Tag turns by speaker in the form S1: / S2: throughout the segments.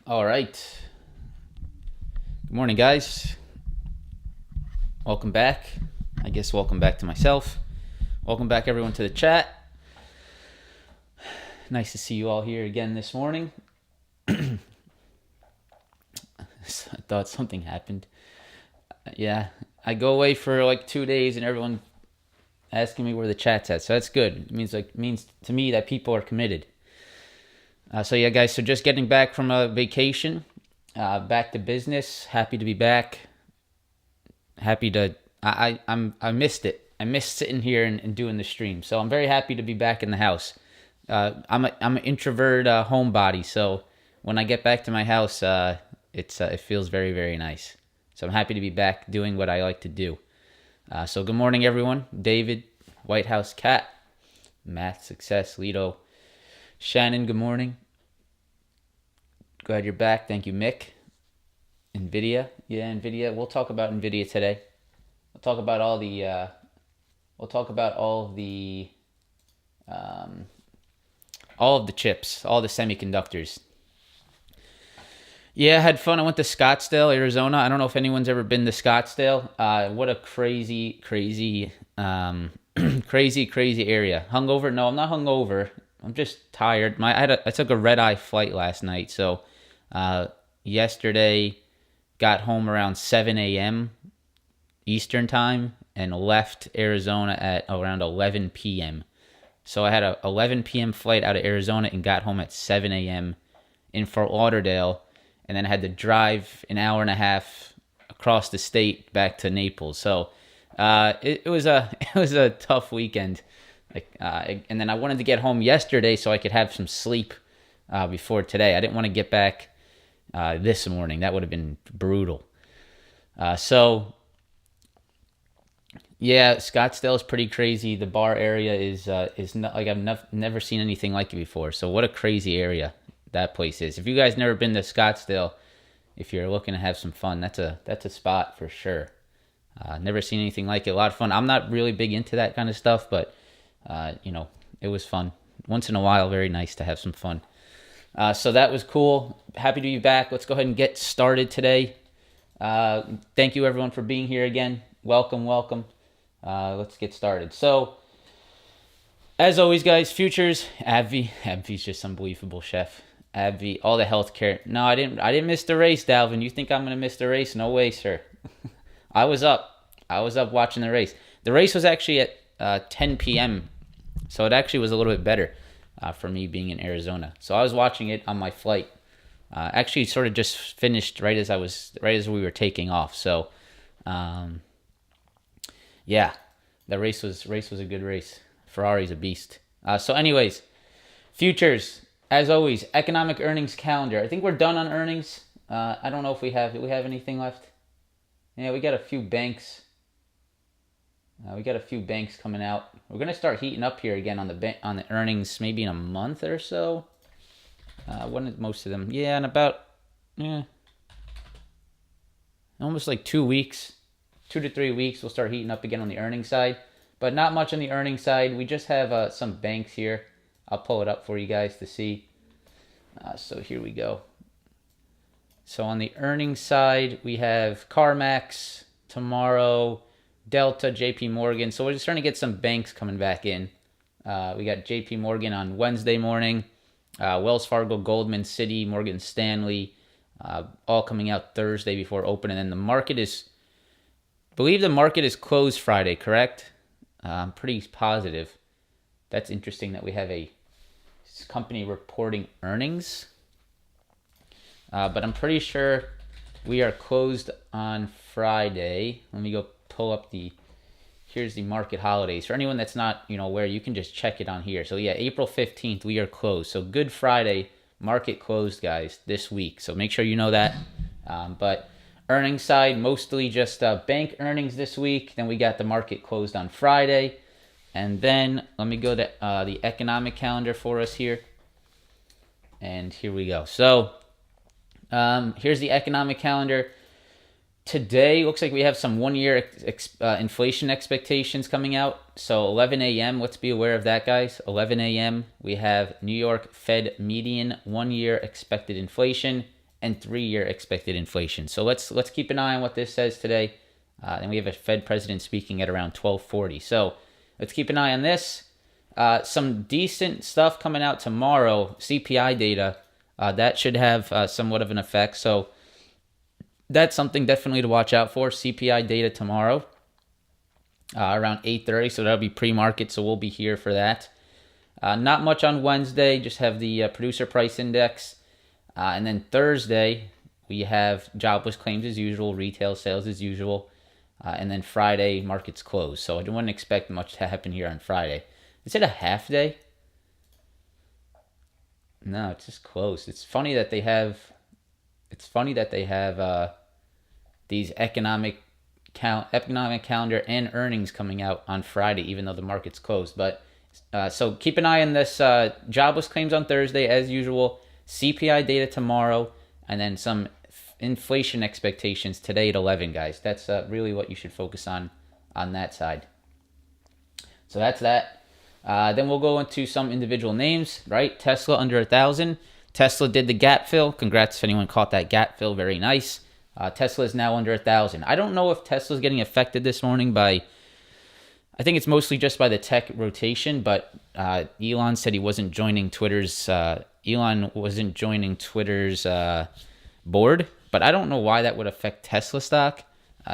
S1: All right. Good morning, guys. Welcome back. I guess welcome back to myself. Welcome back, everyone, to the chat. Nice to see you all here again this morning. I thought something happened. Yeah, I go away for like 2 days and everyone asking me where the chat's at. So that's good. It means to me that people are committed. So yeah, guys. So just getting back from a vacation, back to business. Happy to be back. I missed it. I missed sitting here and doing the stream. So I'm very happy to be back in the house. I'm an introvert homebody. So when I get back to my house, it feels very, very nice. So I'm happy to be back doing what I like to do. So good morning, everyone. David, White House Cat, Math Success, Lido, Shannon, good morning. Glad you're back. Thank you, Mick. NVIDIA. Yeah, NVIDIA. We'll talk about NVIDIA today. We'll talk about all the chips, all the semiconductors. Yeah, I had fun. I went to Scottsdale, Arizona. I don't know if anyone's ever been to Scottsdale. What a crazy area. Hungover? No, I'm not hungover. I'm just tired. I took a red-eye flight last night, so yesterday got home around 7 a.m. Eastern time and left Arizona at around 11 p.m. So I had a 11 p.m. flight out of Arizona and got home at 7 a.m. in Fort Lauderdale, and then I had to drive an hour and a half across the state back to Naples. So it was a tough weekend. And then I wanted to get home yesterday so I could have some sleep before today. I didn't want to get back this morning. That would have been brutal. So yeah, Scottsdale is pretty crazy. The bar area is not like I've never seen anything like it before. So what a crazy area that place is. If you guys never been to Scottsdale, if you're looking to have some fun, that's a spot for sure. Never seen anything like it. A lot of fun. I'm not really big into that kind of stuff, but it was fun. Once in a while, very nice to have some fun. So that was cool. Happy to be back. Let's go ahead and get started today. Thank you, everyone, for being here again. Welcome. Let's get started. So, as always, guys, futures, ABBV. ABBV's just unbelievable, chef. ABBV, all the healthcare. No, I didn't miss the race, Dalvin. You think I'm going to miss the race? No way, sir. I was up watching the race. The race was actually at 10 p.m., so it actually was a little bit better for me being in Arizona. So I was watching it on my flight. Actually, sort of just finished right as we were taking off. So, yeah, the race was a good race. Ferrari's a beast. So, anyways, futures as always. Economic earnings calendar. I think we're done on earnings. I don't know if we have. Do we have anything left? Yeah, we got a few banks. We got a few banks coming out. We're gonna start heating up here again on the earnings, maybe in a month or so. When most of them? Yeah, in about almost like 2 weeks, 2 to 3 weeks, we'll start heating up again on the earnings side. But not much on the earnings side. We just have some banks here. I'll pull it up for you guys to see. So here we go. So on the earnings side, we have CarMax tomorrow, Delta, JP Morgan. So we're just starting to get some banks coming back in. We got JP Morgan on Wednesday morning, Wells Fargo, Goldman, Citi, Morgan Stanley, all coming out Thursday before open. And then I believe the market is closed Friday, correct? I'm pretty positive. That's interesting that we have a company reporting earnings. But I'm pretty sure we are closed on Friday. Let me go pull up here's the market holidays. For anyone that's not, aware, you can just check it on here. So yeah, April 15th, we are closed. So Good Friday, market closed, guys, this week. So make sure you know that. But earnings side, mostly just bank earnings this week. Then we got the market closed on Friday. And then let me go to the economic calendar for us here. And here we go. So here's the economic calendar. Today, looks like we have some one-year inflation expectations coming out. So 11 a.m., let's be aware of that, guys. 11 a.m., we have New York Fed median one-year expected inflation and 3-year expected inflation. So let's keep an eye on what this says today. And we have a Fed president speaking at around 12:40. So let's keep an eye on this. Some decent stuff coming out tomorrow. CPI data that should have somewhat of an effect. So that's something definitely to watch out for. CPI data tomorrow around 8:30. So that'll be pre-market. So we'll be here for that. Not much on Wednesday. Just have the producer price index. And then Thursday, we have jobless claims as usual, retail sales as usual. And then Friday, markets close. So I wouldn't expect much to happen here on Friday. Is it a half day? No, it's just close. It's funny that they have these economic calendar and earnings coming out on Friday, even though the market's closed. But so keep an eye on this. Jobless claims on Thursday as usual. CPI data tomorrow, and then some inflation expectations today at 11, guys. That's really what you should focus on that side. So that's that. Then we'll go into some individual names, right? Tesla under 1,000. Tesla did the gap fill. Congrats if anyone caught that gap fill. Very nice. Tesla is now under 1,000. I don't know if Tesla's getting affected this morning by, I think it's mostly just by the tech rotation, but Elon said he wasn't joining Twitter's board, but I don't know why that would affect Tesla stock.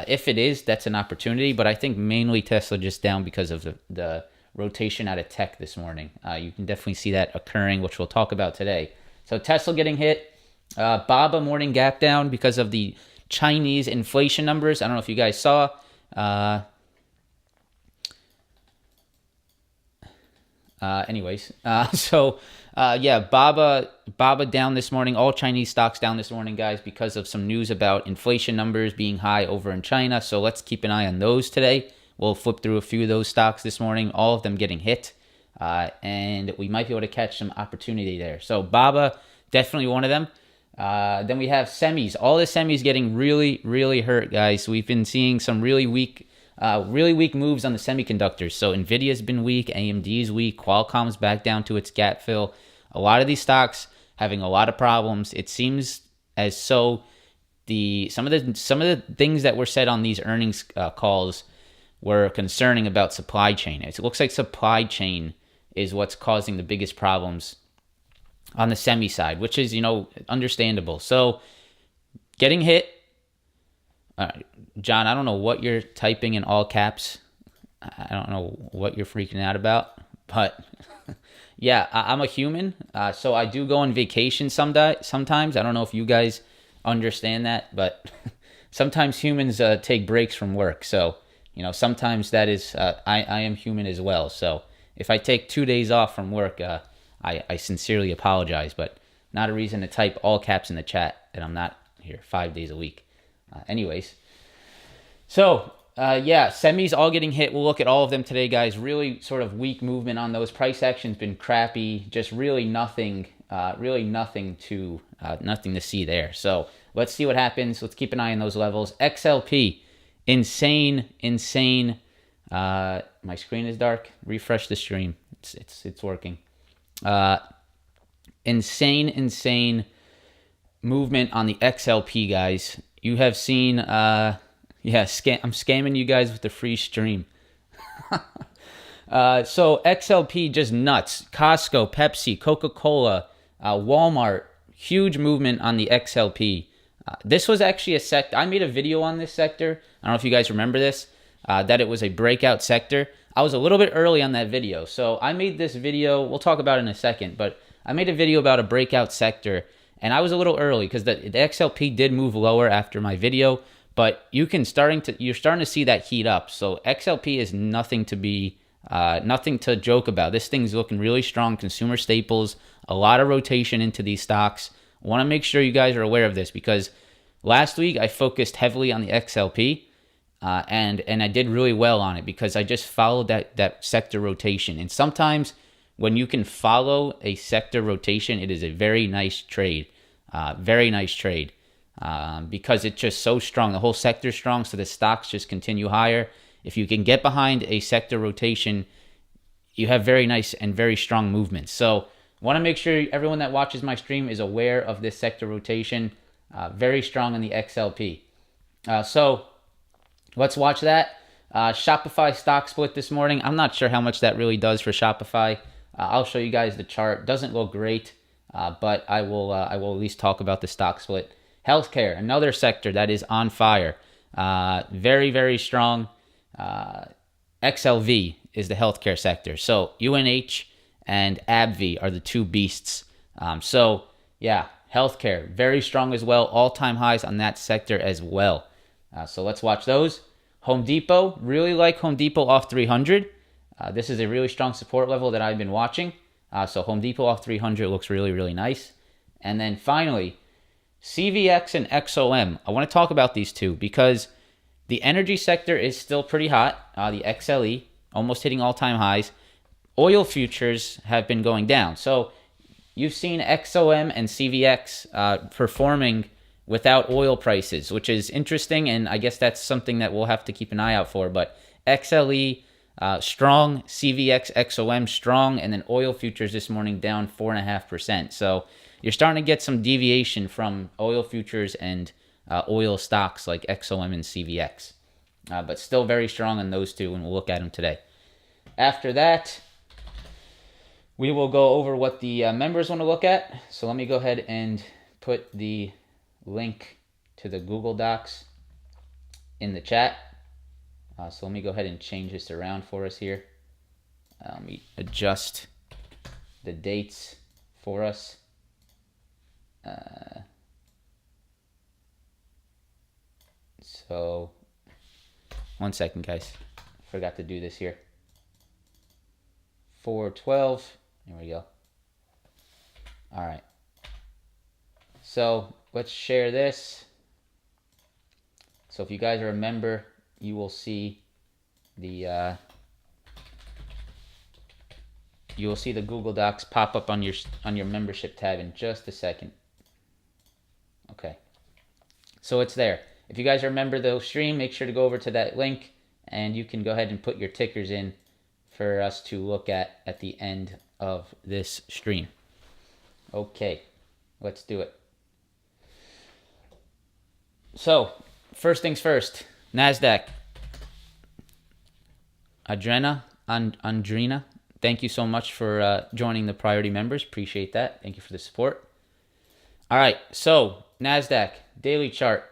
S1: If it is, that's an opportunity, but I think mainly Tesla just down because of the rotation out of tech this morning. You can definitely see that occurring, which we'll talk about today. So Tesla getting hit. BABA morning gap down because of the Chinese inflation numbers. I don't know if you guys saw. BABA down this morning. All Chinese stocks down this morning, guys, because of some news about inflation numbers being high over in China. So let's keep an eye on those today. We'll flip through a few of those stocks this morning, all of them getting hit. And we might be able to catch some opportunity there. So BABA, definitely one of them. Then we have semis. All the semis getting really, really hurt, guys. We've been seeing some really weak moves on the semiconductors. So NVIDIA's been weak, AMD's weak, Qualcomm's back down to its gap fill. A lot of these stocks having a lot of problems. It seems as so some of the things that were said on these earnings calls were concerning about supply chain. It looks like supply chain is what's causing the biggest problems on the semi side, which is, understandable. So getting hit. John, I don't know what you're typing in all caps. I don't know what you're freaking out about, but yeah, I'm a human. So I do go on vacation sometimes. I don't know if you guys understand that, but sometimes humans take breaks from work. So, sometimes that is, I am human as well. So if I take 2 days off from work, I sincerely apologize, but not a reason to type all caps in the chat that I'm not here 5 days a week. Semis all getting hit. We'll look at all of them today, guys. Really sort of weak movement on those. Price action's been crappy. Just really nothing to see there. So let's see what happens. Let's keep an eye on those levels. XLP, insane. My screen is dark. Refresh the stream. It's working. Insane movement on the XLP, guys. You have seen, I'm scamming you guys with the free stream. So XLP just nuts. Costco, Pepsi, Coca-Cola, Walmart, huge movement on the XLP. This was actually a sector. I made a video on this sector. I don't know if you guys remember this, that it was a breakout sector. I was a little bit early on that video. So I made this video. We'll talk about it in a second, but I made a video about a breakout sector. And I was a little early because the XLP did move lower after my video, but you're starting to see that heat up. So XLP is nothing to joke about. This thing's looking really strong. Consumer staples, a lot of rotation into these stocks. I want to make sure you guys are aware of this because last week I focused heavily on the XLP, and I did really well on it because I just followed that sector rotation. And sometimes when you can follow a sector rotation, it is a very nice trade. Because it's just so strong. The whole sector's strong, so the stocks just continue higher. If you can get behind a sector rotation, you have very nice and very strong movements. So I want to make sure everyone that watches my stream is aware of this sector rotation. Very strong in the XLP. So let's watch that. Shopify stock split this morning. I'm not sure how much that really does for Shopify. I'll show you guys the chart. Doesn't look great, but I will at least talk about the stock split. Healthcare, another sector that is on fire. Very, very strong. XLV is the healthcare sector. So UNH and ABBV are the two beasts. So yeah, healthcare, very strong as well. All-time highs on that sector as well. So let's watch those. Home Depot, really like Home Depot off 300. This is a really strong support level that I've been watching. So Home Depot off 300 looks really, really nice. And then finally, CVX and XOM. I want to talk about these two because the energy sector is still pretty hot. The XLE almost hitting all-time highs. Oil futures have been going down. So you've seen XOM and CVX performing without oil prices, which is interesting, and I guess that's something that we'll have to keep an eye out for. But XLE strong, CVX, XOM strong, and then oil futures this morning down 4.5%. So you're starting to get some deviation from oil futures and oil stocks like XOM and CVX. But still very strong on those two, and we'll look at them today. After that, we will go over what the members want to look at. So let me go ahead and put the link to the Google Docs in the chat. So let me go ahead and change this around for us here. Let me adjust the dates for us. So, one second, guys. Forgot to do this here. 4/12. There we go. All right. So, let's share this. So, if you guys are a member, you will see the Google Docs pop up on your membership tab in just a second. Okay. So it's there. If you guys are a member of the stream, make sure to go over to that link and you can go ahead and put your tickers in for us to look at the end of this stream. Okay, let's do it. So, first things first, NASDAQ. Andrina, thank you so much for joining the priority members. Appreciate that. Thank you for the support. All right, so NASDAQ, daily chart.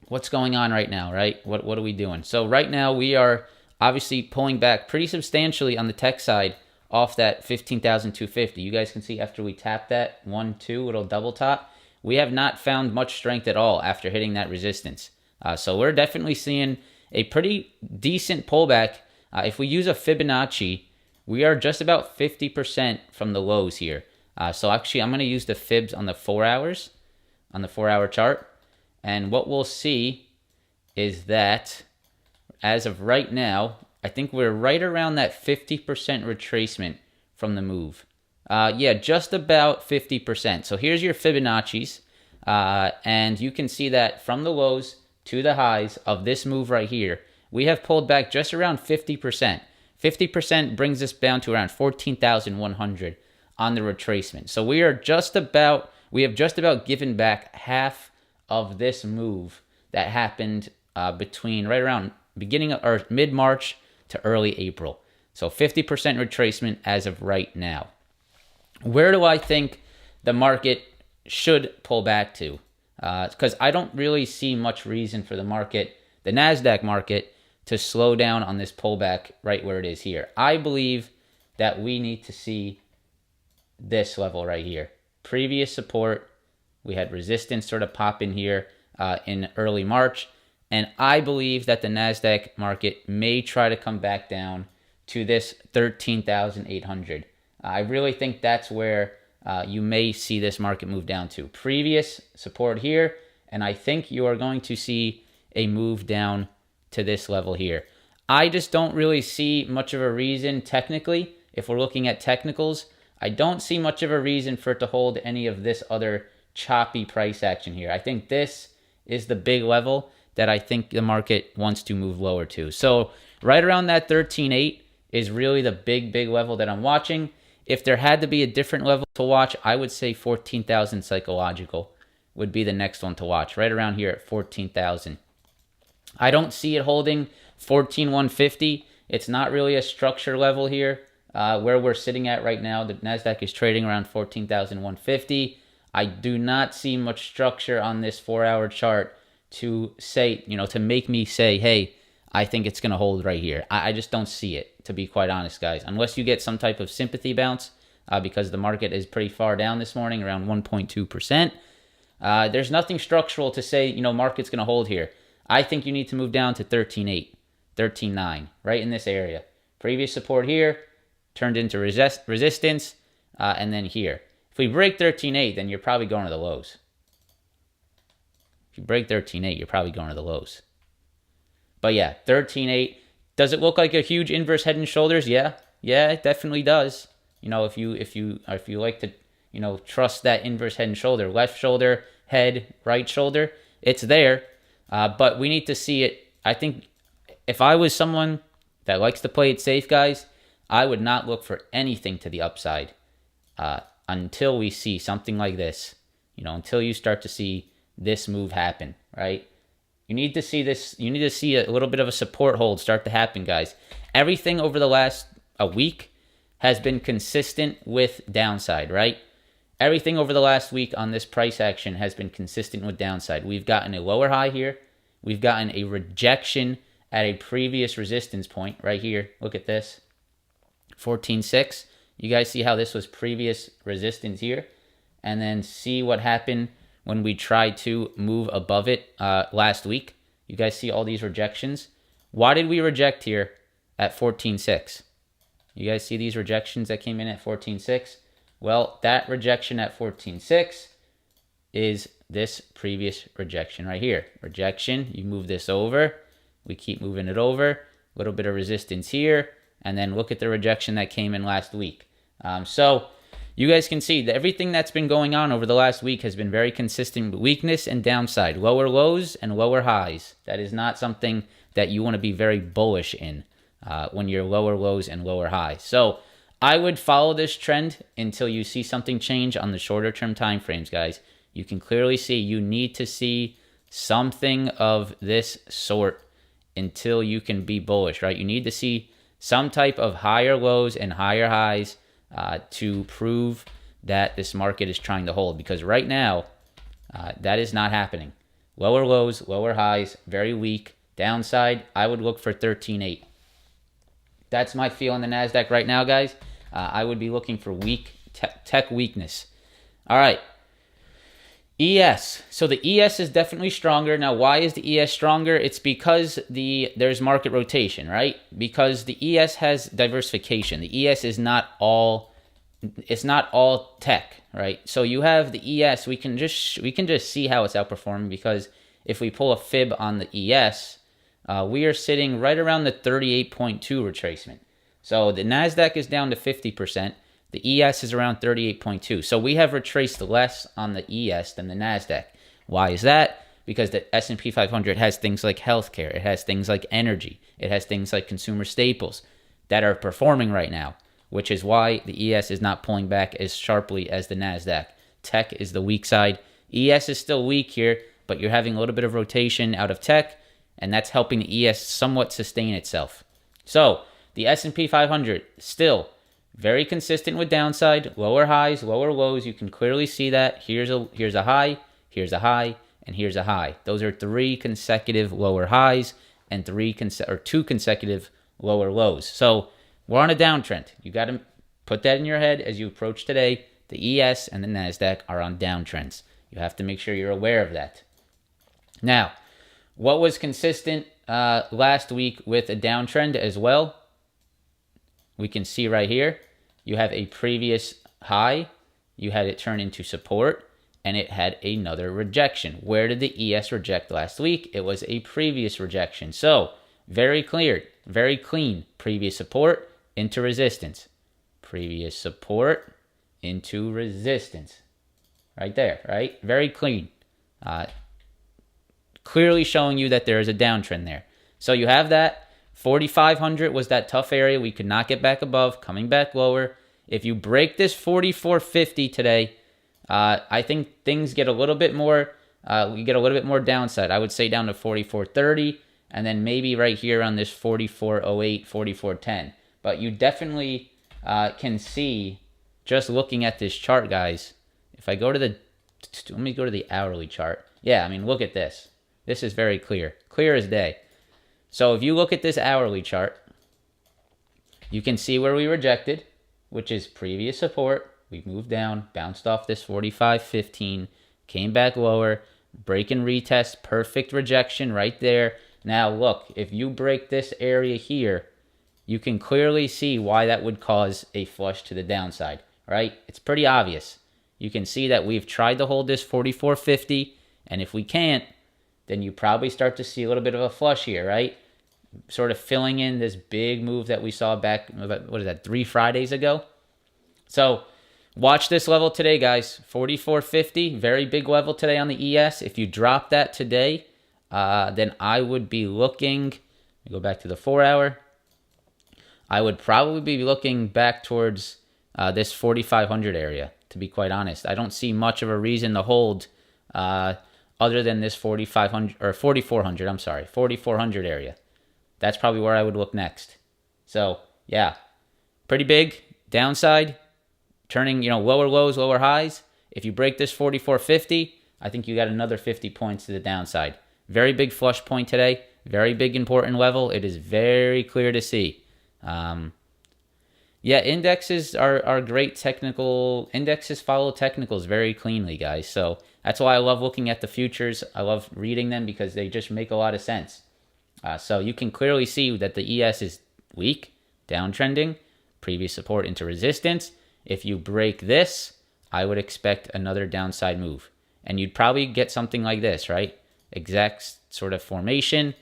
S1: What's going on right now, right? What are we doing? So right now we are obviously pulling back pretty substantially on the tech side off that 15,250. You guys can see after we tap that 1-2 little double top, we have not found much strength at all after hitting that resistance. So we're definitely seeing a pretty decent pullback. If we use a Fibonacci, we are just about 50% from the lows here. So actually I'm going to use the fibs on the 4 hours, on the 4-hour chart. And what we'll see is that as of right now, I think we're right around that 50% retracement from the move. Yeah, just about 50%. So here's your Fibonacci's. And you can see that from the lows to the highs of this move right here, we have pulled back just around 50%. 50% brings us down to around 14,100 on the retracement. So we have just about given back half of this move that happened between right around beginning of, or mid-March to early April. So 50% retracement as of right now. Where do I think the market should pull back to? Because I don't really see much reason for the market, the NASDAQ market, to slow down on this pullback right where it is here. I believe that we need to see this level right here. Previous support, we had resistance sort of pop in here in early March. And I believe that the NASDAQ market may try to come back down to this 13,800. I really think that's where you may see this market move down to. Previous support here, and I think you are going to see a move down to this level here. I just don't really see much of a reason technically. If we're looking at technicals, I don't see much of a reason for it to hold any of this other choppy price action here. I think this is the big level that I think the market wants to move lower to. So right around that 13.8 is really the big level that I'm watching. If there had to be a different level to watch, I would say 14,000 psychological. would be the next one to watch, right around here at 14,000. I don't see it holding 14,150. It's not really a structure level here where we're sitting at right now. The NASDAQ is trading around 14,150. I do not see much structure on this 4-hour chart to say, to make me say, hey, I think it's going to hold right here. I just don't see it, to be quite honest, guys. Unless you get some type of sympathy bounce because the market is pretty far down this morning, around 1.2%. There's nothing structural to say, market's going to hold here. I think you need to move down to 13.8, 13.9, right in this area. Previous support here turned into resistance, and then here. If we break 13.8, then you're probably going to the lows. If you break 13.8, you're probably going to the lows. But yeah, 13.8. Does it look like a huge inverse head and shoulders? Yeah, it definitely does. If you like to, trust that inverse head and shoulder, left shoulder, head, right shoulder, it's there. But we need to see it. I think if I was someone that likes to play it safe, guys, I would not look for anything to the upside until we see something like this. Until you start to see this move happen, right? You need to see this. You need to see a little bit of a support hold start to happen, guys. Everything over the last a week has been consistent with downside, right? Everything over the last week on this price action has been consistent with downside. We've gotten a lower high here. We've gotten a rejection at a previous resistance point right here. Look at this, 14.6. You guys see how this was previous resistance here? And then see what happened when we tried to move above it last week. You guys see all these rejections? Why did we reject here at 14.6? You guys see these rejections that came in at 14.6? Well, that rejection at 14.6 is this previous rejection right here. Rejection, you move this over. We keep moving it over. A little bit of resistance here. And then look at the rejection that came in last week. So you guys can see that everything that's been going on over the last week has been very consistent with weakness and downside. Lower lows and lower highs. That is not something that you want to be very bullish in when you're lower lows and lower highs. So I would follow this trend until you see something change on the shorter term time frames, guys. You can clearly see you need to see something of this sort until you can be bullish, right? You need to see some type of higher lows and higher highs to prove that this market is trying to hold, because right now that is not happening. Lower lows, lower highs, very weak. Downside, I would look for 13.8. That's my feel on the NASDAQ right now, guys. I would be looking for weak tech weakness. All right. ES. So the ES is definitely stronger. Now, why is the ES stronger? It's because there's market rotation, right? Because the ES has diversification. The ES is not all tech, right? So you have the ES. We can just see how it's outperforming, because if we pull a fib on the ES, we are sitting right around the 38.2 retracement. So the NASDAQ is down to 50%. The ES is around 38.2. So we have retraced less on the ES than the NASDAQ. Why is that? Because the S&P 500 has things like healthcare. It has things like energy. It has things like consumer staples that are performing right now, which is why the ES is not pulling back as sharply as the NASDAQ. Tech is the weak side. ES is still weak here, but you're having a little bit of rotation out of tech, and that's helping the ES somewhat sustain itself. So the S&P 500 still very consistent with downside, lower highs, lower lows. You can clearly see that. Here's a high, here's a high, and here's a high. Those are 3 consecutive lower highs and 2 consecutive lower lows. So we're on a downtrend. You got to put that in your head as you approach today. The ES and the NASDAQ are on downtrends. You have to make sure you're aware of that. Now, what was consistent last week with a downtrend as well? We can see right here, you have a previous high, you had it turn into support, and it had another rejection. Where did the ES reject last week? It was a previous rejection. So, very clean. Previous support into resistance. Previous support into resistance. Right there, right? Very clean. Clearly showing you that there is a downtrend there. So you have that. 4,500 was that tough area we could not get back above, coming back lower. If you break this 44.50 today, I think things get a little bit more, we get a little bit more downside. I would say down to 44.30, and then maybe right here on this 44.08, 44.10. But you definitely can see, just looking at this chart, guys, if I go to the, let me go to the hourly chart. Yeah, I mean, look at this. This is very clear. Clear as day. So if you look at this hourly chart, you can see where we rejected, which is previous support. We moved down, bounced off this 45.15, came back lower, break and retest, perfect rejection right there. Now look, if you break this area here, you can clearly see why that would cause a flush to the downside, right? It's pretty obvious. You can see that we've tried to hold this 44.50, and if we can't, then you probably start to see a little bit of a flush here, right? Sort of filling in this big move that we saw back, what is that, 3 Fridays ago? So watch this level today, guys. 44.50, very big level today on the ES. If you drop that today, then I would be looking, let me go back to the 4-hour. I would probably be looking back towards this 4,500 area, to be quite honest. I don't see much of a reason to hold other than this 4,500 or 4,400, I'm sorry, 4,400 area. That's probably where I would look next. So, yeah, pretty big downside, turning, lower lows, lower highs. If you break this 44.50, I think you got another 50 points to the downside. Very big flush point today, very big important level. It is very clear to see. Yeah, indexes are great technical. Indexes follow technicals very cleanly, guys. So that's why I love looking at the futures. I love reading them because they just make a lot of sense. So you can clearly see that the ES is weak, downtrending, previous support into resistance. If you break this, I would expect another downside move. And you'd probably get something like this, right? Exact sort of formation,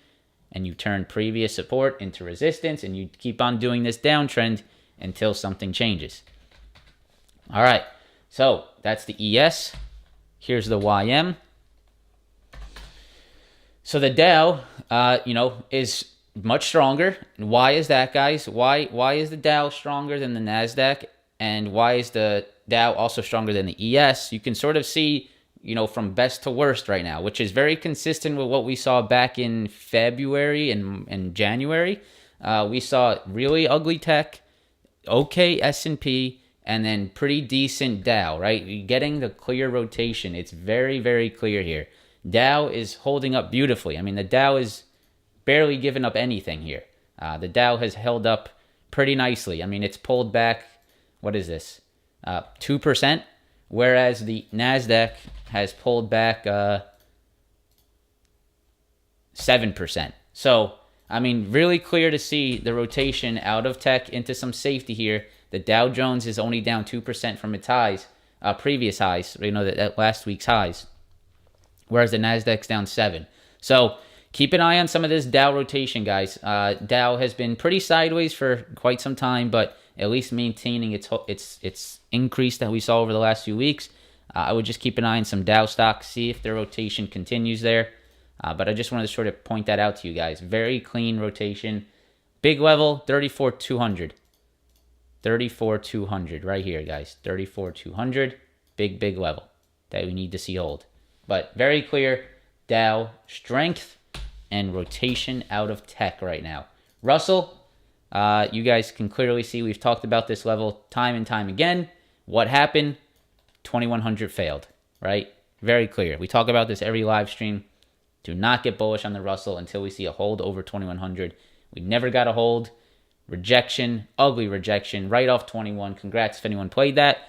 S1: and you turn previous support into resistance, and you keep on doing this downtrend until something changes. All right, so that's the ES. Here's the YM. So the Dow, is much stronger. And why is that, guys? Why is the Dow stronger than the NASDAQ? And why is the Dow also stronger than the ES? You can sort of see, from best to worst right now, which is very consistent with what we saw back in February and January. We saw really ugly tech, okay S&P, and then pretty decent Dow, right? You're getting the clear rotation. It's very, very clear here. Dow is holding up beautifully. I mean, the Dow is barely giving up anything here. The Dow has held up pretty nicely. I mean, it's pulled back, what is this, 2%, whereas the NASDAQ has pulled back 7%. So, I mean, really clear to see the rotation out of tech into some safety here. The Dow Jones is only down 2% from its highs, previous highs, that last week's highs, whereas the NASDAQ's down 7%. So keep an eye on some of this Dow rotation, guys. Dow has been pretty sideways for quite some time, but at least maintaining its increase that we saw over the last few weeks. I would just keep an eye on some Dow stocks, see if their rotation continues there. But I just wanted to sort of point that out to you guys. Very clean rotation. Big level, 34,200. 34,200 right here, guys. 34,200. Big level that we need to see hold. But very clear Dow strength and rotation out of tech right now. Russell, you guys can clearly see we've talked about this level time and time again. What happened? 2100 failed, right? Very clear. We talk about this every live stream. Do not get bullish on the Russell until we see a hold over 2100. We never got a hold. Rejection, ugly rejection, right off 21. Congrats if anyone played that.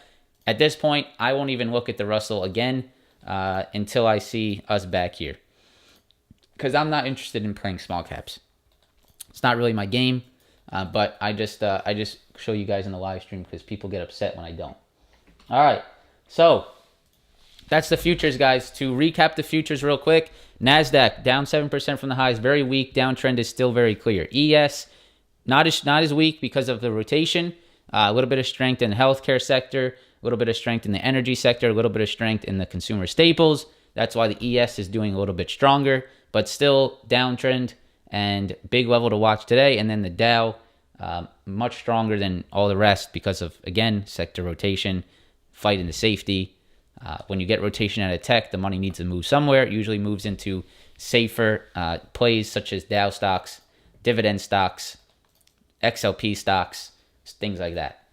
S1: At this point, I won't even look at the Russell again until I see us back here, because I'm not interested in playing small caps. It's not really my game, but I just show you guys in the live stream because people get upset when I don't. All right, so that's the futures, guys. To recap the futures real quick, NASDAQ down 7% from the highs, very weak. Downtrend is still very clear. ES not as weak because of the rotation. A little bit of strength in the healthcare sector, a little bit of strength in the energy sector, a little bit of strength in the consumer staples. That's why the ES is doing a little bit stronger, but still downtrend and big level to watch today. And then the Dow, much stronger than all the rest because of, again, sector rotation, fight into safety. When you get rotation out of tech, the money needs to move somewhere. It usually moves into safer plays such as Dow stocks, dividend stocks, XLP stocks, things like that.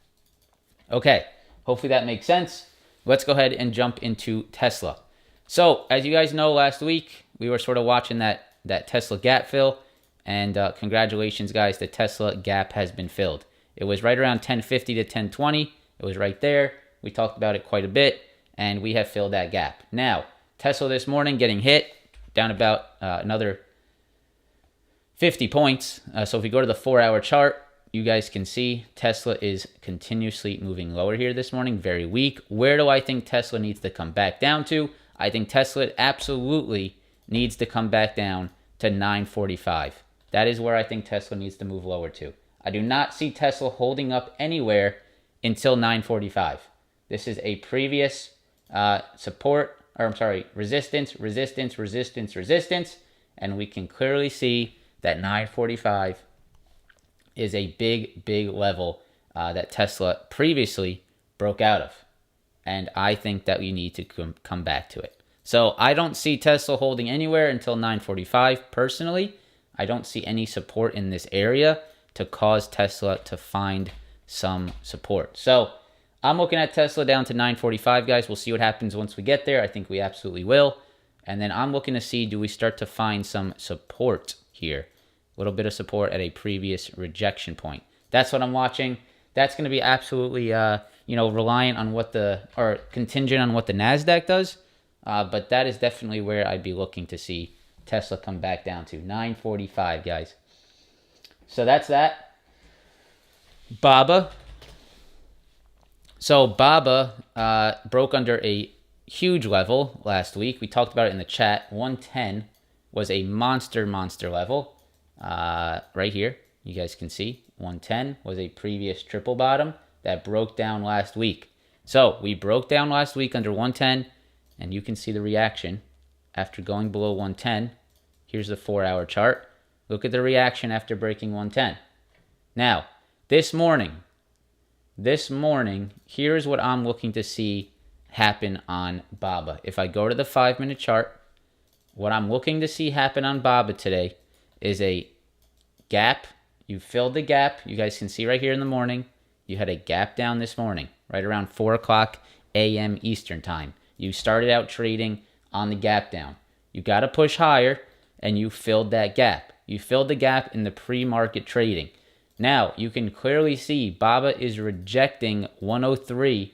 S1: Okay, hopefully that makes sense. Let's go ahead and jump into Tesla. So, as you guys know, last week we were sort of watching that Tesla gap fill, and congratulations, guys, the Tesla gap has been filled. It was right around 1050 to 1020. It was right there. We talked about it quite a bit, and we have filled that gap. Now, Tesla this morning getting hit, down about another 50 points. So if we go to the 4-hour chart, you guys can see Tesla is continuously moving lower here this morning, very weak. Where do I think Tesla needs to come back down to? I think Tesla absolutely needs to come back down to 945. That is where I think Tesla needs to move lower to. I do not see Tesla holding up anywhere until 945. This is a previous resistance, and we can clearly see that 945 is a big level that Tesla previously broke out of. And I think that we need to come back to it. So I don't see Tesla holding anywhere until 945 personally. I don't see any support in this area to cause Tesla to find some support. So I'm looking at Tesla down to 945, guys. We'll see what happens once we get there. I think we absolutely will. And then I'm looking to see, do we start to find some support here? A little bit of support at a previous rejection point. That's what I'm watching. That's going to be absolutely, reliant on contingent on what the NASDAQ does. But that is definitely where I'd be looking to see Tesla come back down to 945, guys. So that's that. BABA. So BABA broke under a huge level last week. We talked about it in the chat. 110 was a monster level. Right here, you guys can see 110 was a previous triple bottom that broke down last week. So we broke down last week under 110, and you can see the reaction after going below 110. Here's the 4-hour chart. Look at the reaction after breaking 110. Now, this morning, here's what I'm looking to see happen on BABA. If I go to the 5-minute chart, what I'm looking to see happen on BABA today is a gap. You filled the gap. You guys can see right here in the morning, you had a gap down this morning, right around 4 o'clock a.m. Eastern time. You started out trading on the gap down. You got to push higher, and you filled that gap. You filled the gap in the pre-market trading. Now, you can clearly see BABA is rejecting 103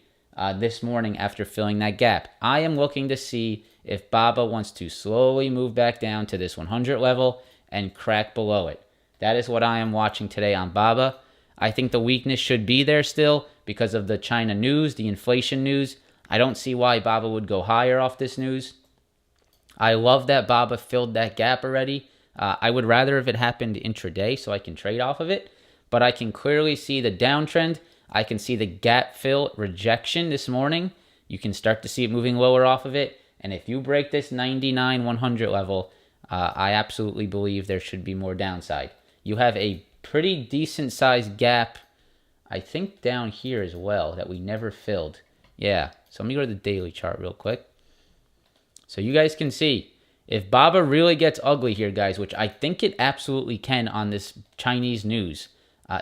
S1: this morning after filling that gap. I am looking to see if BABA wants to slowly move back down to this 100 level and crack below it. That is what I am watching today on BABA. I think the weakness should be there still because of the China news, the inflation news. I don't see why BABA would go higher off this news. I love that BABA filled that gap already. I would rather if it happened intraday so I can trade off of it. But I can clearly see the downtrend. I can see the gap fill rejection this morning. You can start to see it moving lower off of it. And if you break this 99-100 level, I absolutely believe there should be more downside. You have a pretty decent sized gap, I think down here as well, that we never filled. Yeah, so let me go to the daily chart real quick. So you guys can see, if BABA really gets ugly here, guys, which I think it absolutely can on this Chinese news,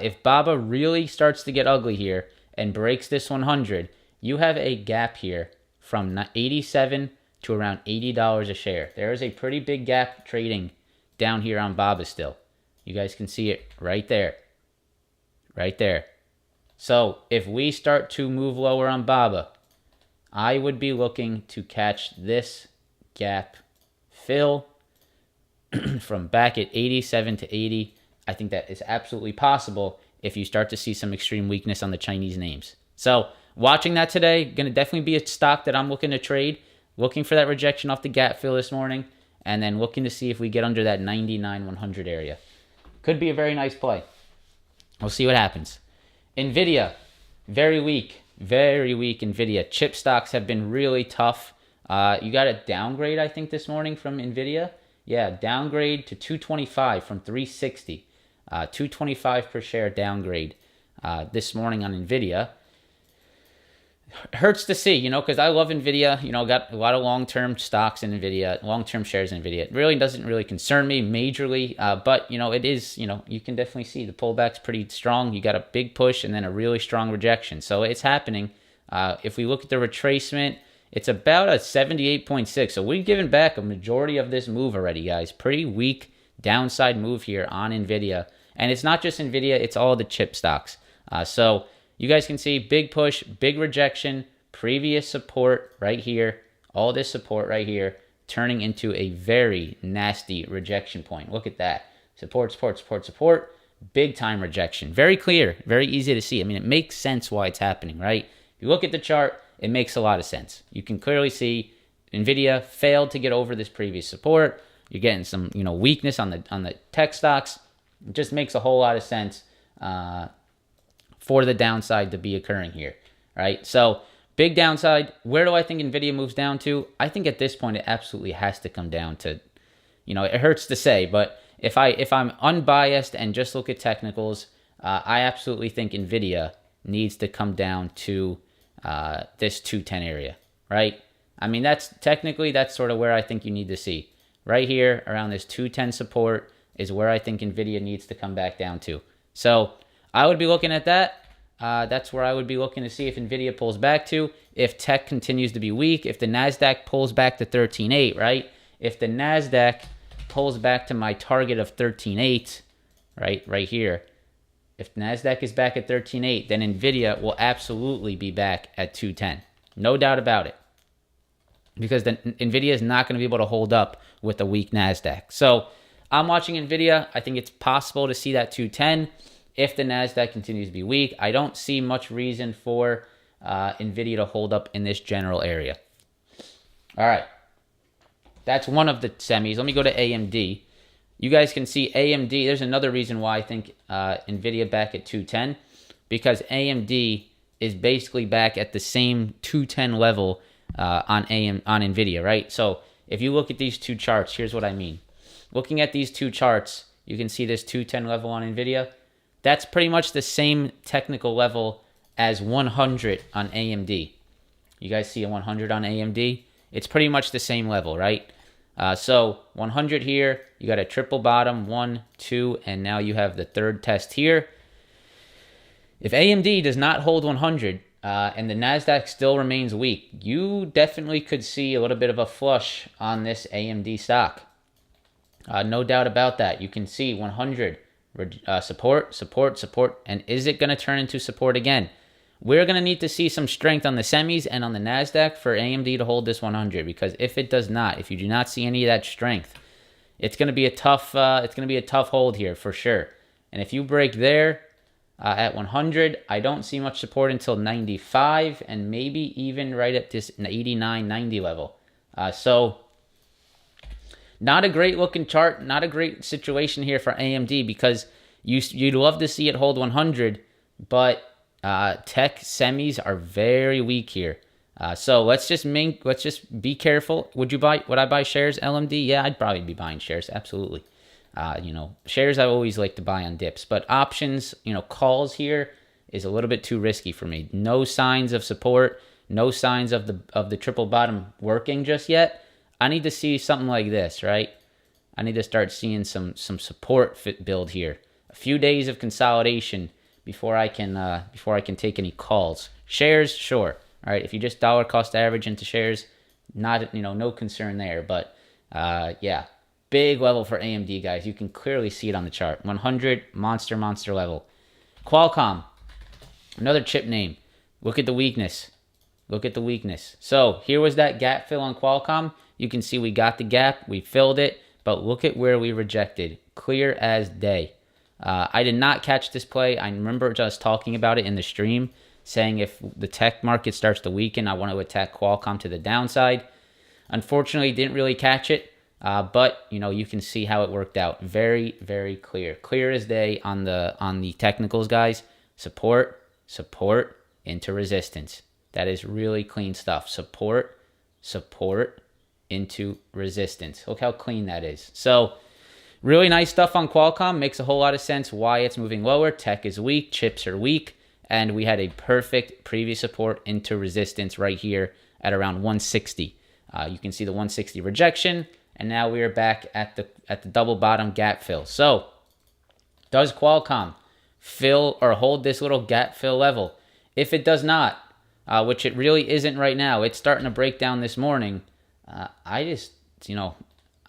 S1: if BABA really starts to get ugly here and breaks this 100, you have a gap here from 87 to around $80 a share. There is a pretty big gap trading down here on BABA still. You guys can see it right there. Right there. So if we start to move lower on BABA, I would be looking to catch this gap fill from back at 87 to 80. I think that is absolutely possible if you start to see some extreme weakness on the Chinese names. So watching that today, going to definitely be a stock that I'm looking to trade, looking for that rejection off the gap fill this morning, and then looking to see if we get under that 99-100 area. Could be a very nice play. We'll see what happens. NVIDIA, very weak NVIDIA. Chip stocks have been really tough. You got a downgrade, I think, this morning from NVIDIA. Yeah, downgrade to 225 from 360. 225 per share downgrade this morning on NVIDIA. Hurts to see, because I love NVIDIA, got a lot of long-term stocks in NVIDIA, long-term shares in NVIDIA. It really doesn't really concern me majorly, but, it is, you can definitely see the pullback's pretty strong. You got a big push and then a really strong rejection. So it's happening. If we look at the retracement, it's about a 78.6. So we've given back a majority of this move already, guys. Pretty weak downside move here on NVIDIA. And it's not just NVIDIA, it's all the chip stocks. So you guys can see big push, big rejection, previous support right here, all this support right here, turning into a very nasty rejection point. Look at that. Support, support, support, support, big time rejection. Very clear, very easy to see. I mean, it makes sense why it's happening, right? If you look at the chart, it makes a lot of sense. You can clearly see NVIDIA failed to get over this previous support. You're getting some, weakness on the tech stocks. It just makes a whole lot of sense for the downside to be occurring here, right? So big downside. Where do I think NVIDIA moves down to? I think at this point it absolutely has to come down to, it hurts to say, but if I'm unbiased and just look at technicals, I absolutely think NVIDIA needs to come down to this 210 area, right? I mean, that's sort of where I think you need to see. Right here around this 210 support is where I think NVIDIA needs to come back down to. So I would be looking at that. That's where I would be looking to see if NVIDIA pulls back to. If tech continues to be weak, if the NASDAQ pulls back to 13.8, right? If the NASDAQ pulls back to my target of 13.8, right here. If NASDAQ is back at 13.8, then NVIDIA will absolutely be back at 210. No doubt about it. Because then NVIDIA is not going to be able to hold up with a weak NASDAQ. So I'm watching NVIDIA. I think it's possible to see that 210 if the NASDAQ continues to be weak. I don't see much reason for NVIDIA to hold up in this general area. All right. That's one of the semis. Let me go to AMD. You guys can see AMD. There's another reason why I think NVIDIA back at 210, because AMD is basically back at the same 210 level on NVIDIA, right? So if you look at these two charts, here's what I mean. Looking at these two charts, you can see this 210 level on NVIDIA. That's pretty much the same technical level as 100 on AMD. You guys see a 100 on AMD? It's pretty much the same level, right? So 100 here, you got a triple bottom, 1, 2, and now you have the third test here. If AMD does not hold 100, and the NASDAQ still remains weak, you definitely could see a little bit of a flush on this AMD stock. No doubt about that. You can see 100, support, support, support, and is it going to turn into support again? We're going to need to see some strength on the semis and on the NASDAQ for AMD to hold this 100, because if it does not, if you do not see any of that strength, it's going to be a tough hold here for sure. And if you break there, at 100, I don't see much support until 95 and maybe even right at this 89, 90 level. So not a great looking chart, not a great situation here for AMD, because you'd love to see it hold 100, but tech semis are very weak here. So let's just be careful. Would I buy shares LMD? Yeah, I'd probably be buying shares. Absolutely. Shares I always like to buy on dips, but options, calls here is a little bit too risky for me. No signs of support, no signs of the triple bottom working just yet. I need to see something like this, right? I need to start seeing some support build here. A few days of consolidation before I can take any calls. Shares, sure. All right, if you just dollar cost average into shares, not no concern there, but yeah. Big level for AMD, guys. You can clearly see it on the chart. 100, monster level. Qualcomm, another chip name. Look at the weakness. Look at the weakness. So here was that gap fill on Qualcomm. You can see we got the gap. We filled it. But look at where we rejected. Clear as day. I did not catch this play. I remember just talking about it in the stream, saying if the tech market starts to weaken, I want to attack Qualcomm to the downside. Unfortunately, didn't really catch it. But you can see how it worked out. Very, very clear as day on the technicals, guys. Support into resistance. That is really clean stuff. Support into resistance. Look how clean that is. So really nice stuff on Qualcomm. Makes a whole lot of sense why it's moving lower. Tech is weak. Chips are weak. and we had a perfect previous support into resistance right here at around 160. You can see the 160 rejection, and now we are back at the double bottom gap fill. So does Qualcomm fill or hold this little gap fill level? If it does not, which it really isn't right now, it's starting to break down this morning. I just,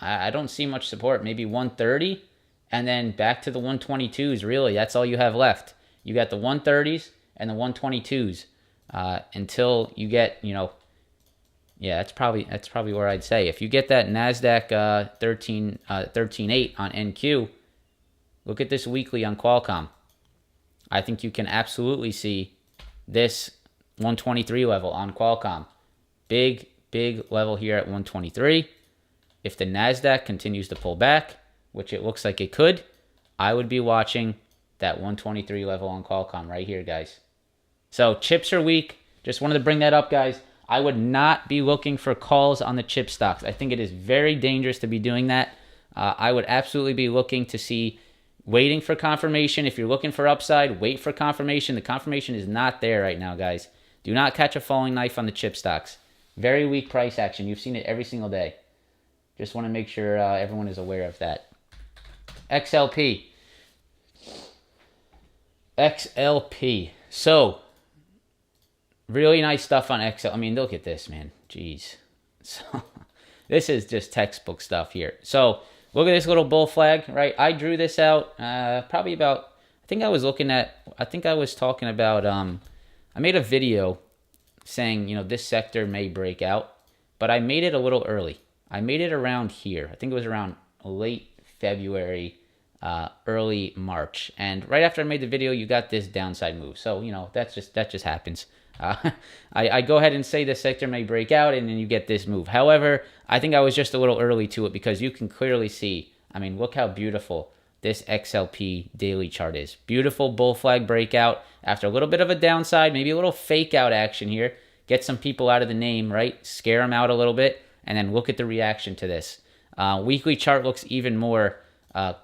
S1: I don't see much support. Maybe 130, and then back to the 122s. Really, that's all you have left. You got the 130s and the 122s until you get, yeah, that's probably where I'd say. If you get that NASDAQ 13.8 on NQ, look at this weekly on Qualcomm. I think you can absolutely see this 123 level on Qualcomm. Big level here at 123. If the NASDAQ continues to pull back, which it looks like it could, I would be watching that 123 level on Qualcomm right here, guys. So chips are weak. Just wanted to bring that up, guys. I would not be looking for calls on the chip stocks. I think it is very dangerous to be doing that. I would absolutely be looking to see, waiting for confirmation. If you're looking for upside, wait for confirmation. The confirmation is not there right now, guys. Do not catch a falling knife on the chip stocks. Very weak price action. You've seen it every single day. Just want to make sure everyone is aware of that. XLP. So, really nice stuff on XL. I mean, look at this, man. Jeez. So, this is just textbook stuff here. So, look at this little bull flag, right? I drew this out probably about, I think I was talking about, I made a video saying, this sector may break out, but I made it a little early. I made it around here. I think it was around late February, early March. And right after I made the video, you got this downside move. So, that just happens. I go ahead and say the sector may break out, and then you get this move. However, I think I was just a little early to it because you can clearly see, I mean, look how beautiful this XLP daily chart is. Beautiful bull flag breakout after a little bit of a downside, maybe a little fake out action here. Get some people out of the name, right? Scare them out a little bit, and then look at the reaction to this. Weekly chart looks even more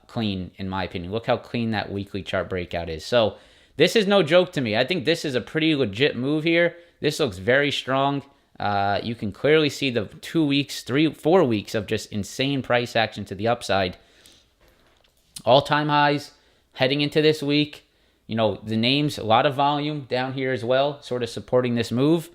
S1: clean, in my opinion. Look how clean that weekly chart breakout is. So this is no joke to me. I think this is a pretty legit move here. This looks very strong. You can clearly see the 2 weeks, 4 weeks of just insane price action to the upside. All-time highs heading into this week. The names, a lot of volume down here as well, sort of supporting this move.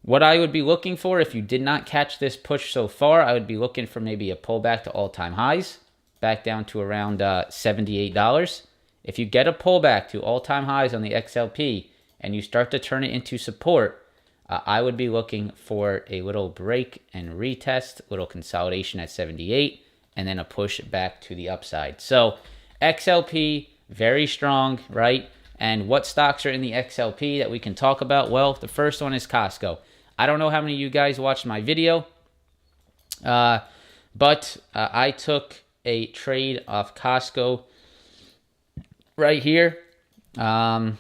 S1: What I would be looking for, if you did not catch this push so far, I would be looking for maybe a pullback to all-time highs, back down to around $78. If you get a pullback to all-time highs on the XLP and you start to turn it into support, I would be looking for a little break and retest, little consolidation at 78, and then a push back to the upside. So XLP, very strong, right? And what stocks are in the XLP that we can talk about? Well, the first one is Costco. I don't know how many of you guys watched my video, but I took a trade off Costco right here. And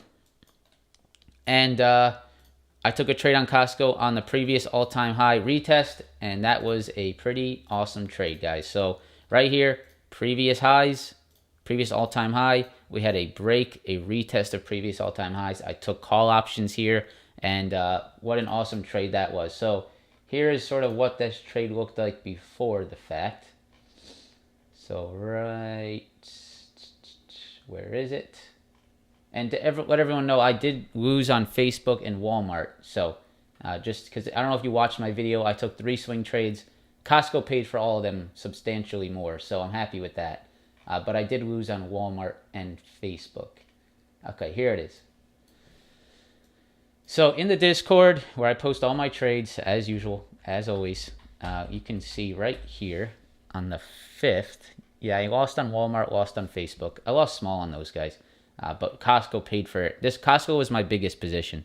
S1: I took a trade on Costco on the previous all-time high retest, and that was a pretty awesome trade, guys. So right here, previous highs, previous all-time high, we had a break, a retest of previous all-time highs. I took call options here, and what an awesome trade that was. So here is sort of what this trade looked like before the fact. So right, where is it? And to let everyone know, I did lose on Facebook and Walmart. So just because, I don't know if you watched my video, I took 3 swing trades. Costco paid for all of them substantially more, so I'm happy with that. But I did lose on Walmart and Facebook. Okay, here it is. So in the Discord, where I post all my trades, as usual, as always, you can see right here on the 5th. Yeah, I lost on Walmart, lost on Facebook. I lost small on those guys. But Costco paid for it. This Costco was my biggest position.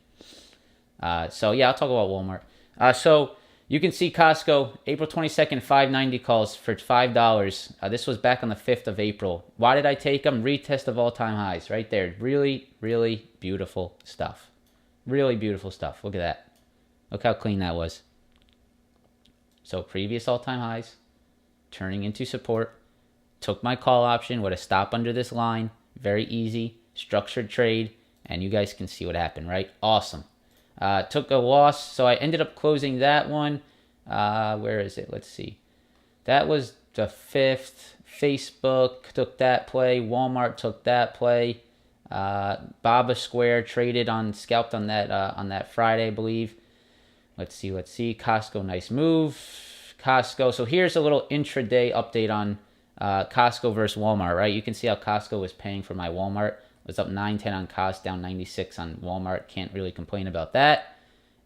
S1: So yeah, I'll talk about Walmart. So you can see Costco, April 22nd, 590 calls for $5. This was back on the 5th of April. Why did I take them? Retest of all-time highs right there. Really, really beautiful stuff. Really beautiful stuff. Look at that. Look how clean that was. So previous all-time highs, turning into support. Took my call option with a stop under this line. Very easy, structured trade, and you guys can see what happened, right? Awesome. Took a loss, so I ended up closing that one. Where is it? Let's see. That was the 5th. Facebook took that play. Walmart took that play. Baba Square traded scalped on that Friday, I believe. Let's see. Costco, nice move. Costco. So here's a little intraday update on Costco versus Walmart, right? You can see how Costco was paying for my Walmart. It was up 9.10 on Costco, down 96 on Walmart. Can't really complain about that.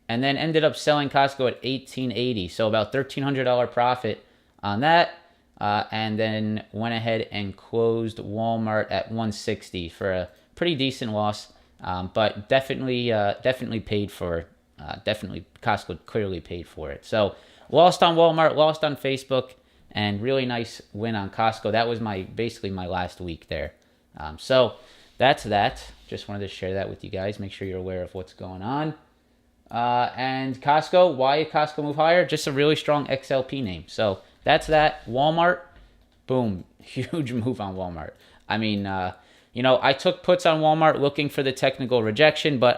S1: And then ended up selling Costco at $18.80. So about $1,300 profit on that. And then went ahead and closed Walmart at $160 for a pretty decent loss. But definitely paid for. Definitely Costco clearly paid for it. So lost on Walmart, lost on Facebook, and really nice win on Costco. That was basically my last week there. So that's that. Just wanted to share that with you guys. Make sure you're aware of what's going on. And Costco, why Costco move higher? Just a really strong XLP name. So that's that. Walmart, boom, huge move on Walmart. I mean, I took puts on Walmart looking for the technical rejection, but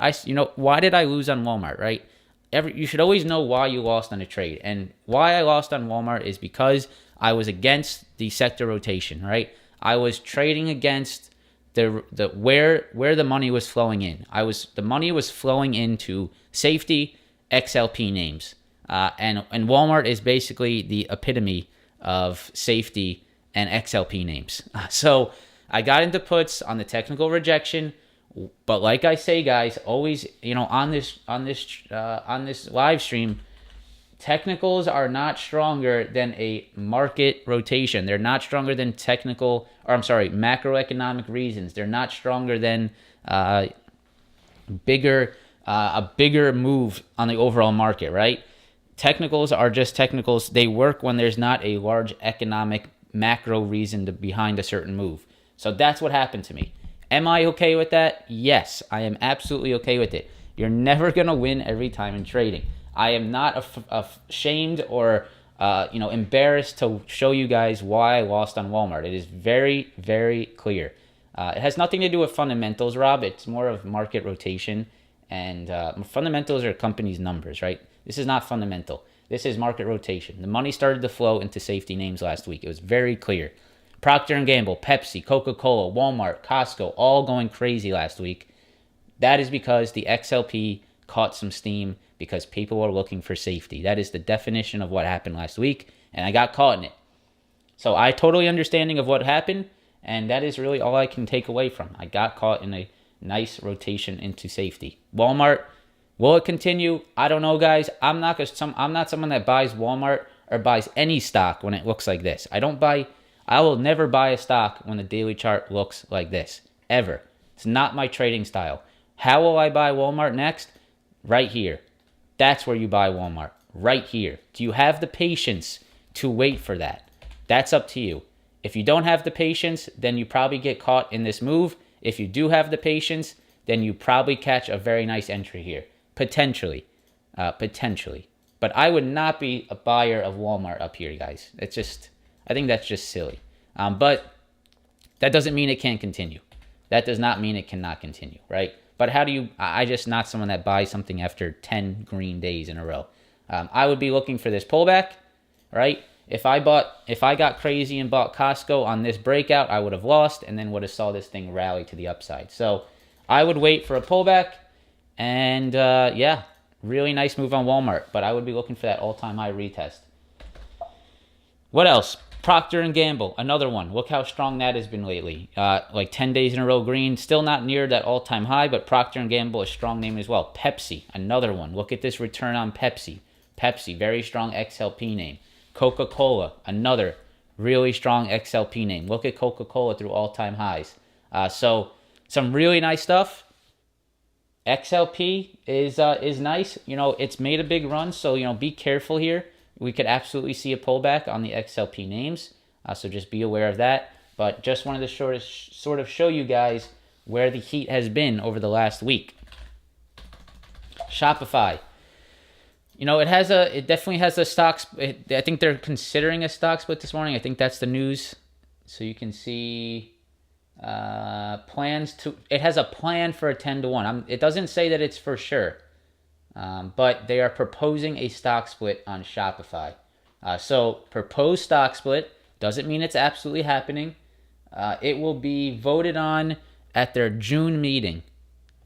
S1: why did I lose on Walmart, right? You should always know why you lost on a trade. And why I lost on Walmart is because I was against the sector rotation, right? I was trading against where the money was flowing in. The money was flowing into safety XLP names. And Walmart is basically the epitome of safety and XLP names. So I got into puts on the technical rejection, but like I say, guys, always, on this live stream, technicals are not stronger than a market rotation. They're not stronger than macroeconomic reasons. They're not stronger than a bigger move on the overall market, right? Technicals are just technicals. They work when there's not a large economic macro reason behind a certain move. So that's what happened to me. Am I okay with that? Yes, I am absolutely okay with it. You're never going to win every time in trading. I am not ashamed or embarrassed to show you guys why I lost on Walmart. It is very, very clear. It has nothing to do with fundamentals, Rob. It's more of market rotation. And fundamentals are companies' numbers, right? This is not fundamental. This is market rotation. The money started to flow into safety names last week. It was very clear. Procter Gamble, Pepsi, Coca-Cola, Walmart, Costco, all going crazy last week. That is because the XLP caught some steam because people were looking for safety. That is the definition of what happened last week, and I got caught in it. So I totally understanding of what happened, and that is really all I can take away from. I got caught in a nice rotation into safety. Walmart, will it continue? I don't know, guys. I'm not someone that buys Walmart or buys any stock when it looks like this. I will never buy a stock when the daily chart looks like this, ever. It's not my trading style. How will I buy Walmart next? Right here. That's where you buy Walmart, right here. Do you have the patience to wait for that? That's up to you. If you don't have the patience, then you probably get caught in this move. If you do have the patience, then you probably catch a very nice entry here. Potentially. But I would not be a buyer of Walmart up here, guys. I think that's just silly. But that doesn't mean it can't continue. That does not mean it cannot continue, right? But I just not someone that buys something after 10 green days in a row. I would be looking for this pullback, right? If I got crazy and bought Costco on this breakout, I would have lost and then would have saw this thing rally to the upside. So I would wait for a pullback and really nice move on Walmart. But I would be looking for that all-time high retest. What else? Procter Gamble, another one. Look how strong that has been lately. Like 10 days in a row green. Still not near that all-time high, but Procter Gamble, a strong name as well. Pepsi, another one. Look at this return on Pepsi. Pepsi, very strong XLP name. Coca-Cola, another really strong XLP name. Look at Coca-Cola through all-time highs. So some really nice stuff. XLP is nice. It's made a big run, so be careful here. We could absolutely see a pullback on the XLP names, so just be aware of that. But just wanted to sort of show you guys where the heat has been over the last week. Shopify. It definitely has a stock. I think they're considering a stock split this morning. I think that's the news. So you can see It has a plan for a 10 to 1. It doesn't say that it's for sure, but they are proposing a stock split on Shopify. So proposed stock split doesn't mean it's absolutely happening. It will be voted on at their June meeting,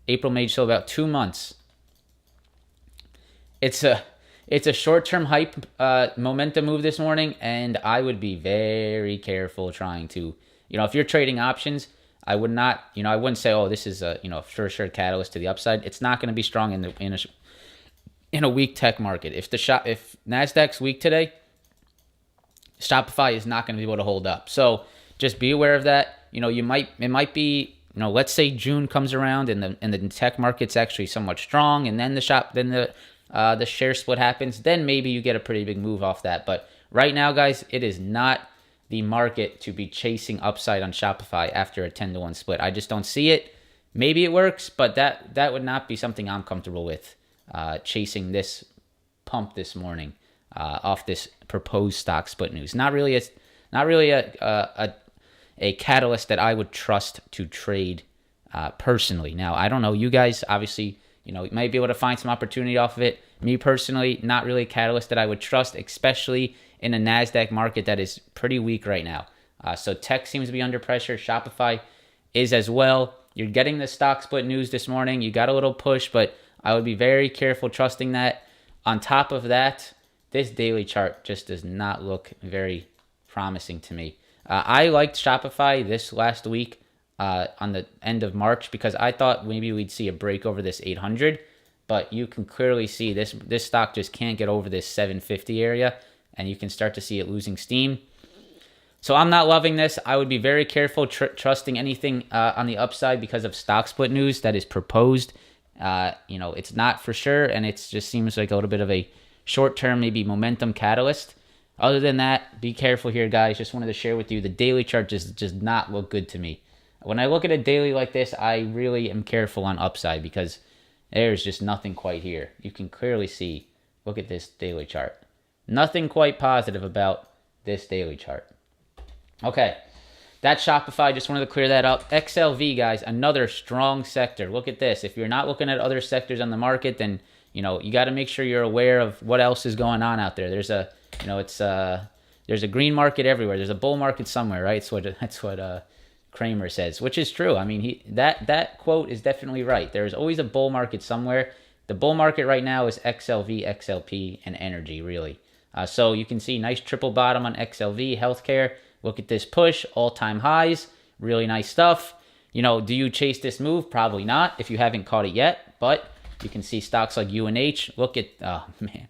S1: April, May, so about 2 months. It's a short-term hype momentum move this morning, and I would be very careful trying to, if you're trading options, I would not, I wouldn't say, oh, this is a, for sure catalyst to the upside. It's not going to be strong in a weak tech market. If NASDAQ's weak today, Shopify is not going to be able to hold up. So just be aware of that. It might be, let's say June comes around and the tech market's actually somewhat strong, and then the share split happens, then maybe you get a pretty big move off that. But right now, guys, it is not the market to be chasing upside on Shopify after a 10 to 1 split. I just don't see it. Maybe it works, but that would not be something I'm comfortable with, chasing this pump this morning off this proposed stock split news. Not really a catalyst that I would trust to trade personally. Now, I don't know. You guys, obviously, you might be able to find some opportunity off of it. Me personally, not really a catalyst that I would trust, especially in a NASDAQ market that is pretty weak right now. So tech seems to be under pressure. Shopify is as well. You're getting the stock split news this morning. You got a little push, but I would be very careful trusting that. On top of that, this daily chart just does not look very promising to me. I liked Shopify this last week on the end of March because I thought maybe we'd see a break over this 800, but you can clearly see this stock just can't get over this 750 area, and you can start to see it losing steam. So I'm not loving this. I would be very careful trusting anything on the upside because of stock split news that is proposed. It's not for sure, and it just seems like a little bit of a short-term, maybe momentum catalyst. Other than that, be careful here, guys. Just wanted to share with you, the daily chart just does not look good to me. When I look at a daily like this, I really am careful on upside because there's just nothing quite here. You can clearly see, look at this daily chart. Nothing quite positive about this daily chart. Okay, that's Shopify. Just wanted to clear that up. XLV, guys, another strong sector. Look at this. If you're not looking at other sectors on the market, then you got to make sure you're aware of what else is going on out there. There's a there's a green market everywhere. There's a bull market somewhere, right? That's what Kramer says, which is true. I mean, that quote is definitely right. There's always a bull market somewhere. The bull market right now is XLV, XLP, and energy, really. So you can see nice triple bottom on XLV, healthcare. Look at this push, all-time highs, really nice stuff. Do you chase this move? Probably not if you haven't caught it yet, but you can see stocks like UNH. Look at, oh, man.